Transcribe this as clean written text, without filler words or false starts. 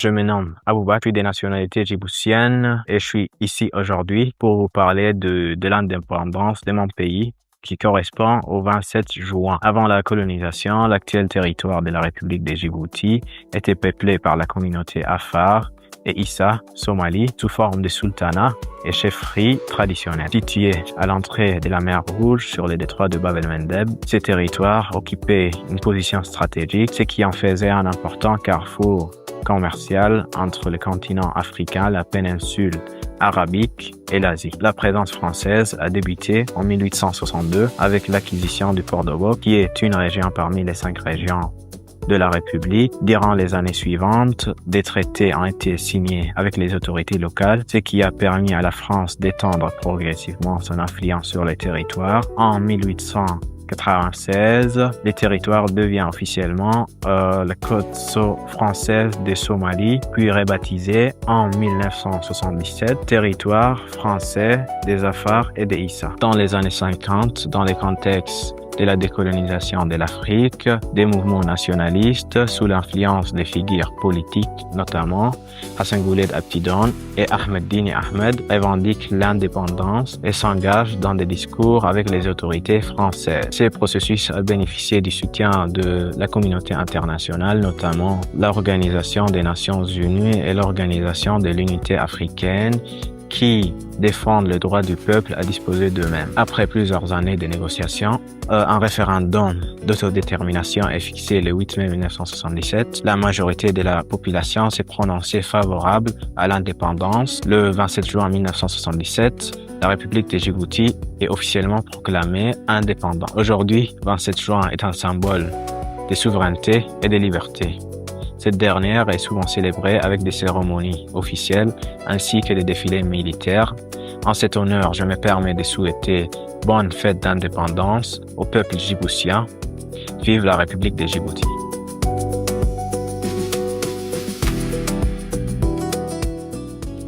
Je me nomme Aboubakar, je suis des nationalités djiboutiennes et je suis ici aujourd'hui pour vous parler de l'indépendance de mon pays qui correspond au 27 juin. Avant la colonisation, l'actuel territoire de la République de Djibouti était peuplé par la communauté Afar et Issa, Somalie, sous forme de sultanat et chefferie traditionnelle. Situé à l'entrée de la mer Rouge sur le détroit de Bab el-Mandeb, ces territoires occupaient une position stratégique, ce qui en faisait un important carrefour commercial entre le continent africain, la péninsule arabique et l'Asie. La présence française a débuté en 1862 avec l'acquisition du port d'Obo, qui est une région parmi les 5 régions de la République. Durant les années suivantes, des traités ont été signés avec les autorités locales, ce qui a permis à la France d'étendre progressivement son influence sur les territoires. En 1896, le territoire devient officiellement la côte française de Somalie, puis rebaptisé en 1977 territoire français des Afar et des Issa. Dans les années 50, dans le contexte de la décolonisation de l'Afrique, des mouvements nationalistes sous l'influence des figures politiques, notamment Hassan Gouled Abtidon et Ahmed Dini Ahmed, revendiquent l'indépendance et s'engagent dans des discours avec les autorités françaises. Ce processus a bénéficié du soutien de la communauté internationale, notamment l'Organisation des Nations Unies et l'Organisation de l'Unité africaine, qui défendent le droit du peuple à disposer d'eux-mêmes. Après plusieurs années de négociations, un référendum d'autodétermination est fixé le 8 mai 1977. La majorité de la population s'est prononcée favorable à l'indépendance. Le 27 juin 1977, la République de Djibouti est officiellement proclamée indépendante. Aujourd'hui, 27 juin est un symbole de souveraineté et de liberté. Cette dernière est souvent célébrée avec des cérémonies officielles ainsi que des défilés militaires. En cet honneur, je me permets de souhaiter bonne fête d'indépendance au peuple djiboutien. Vive la République de Djibouti.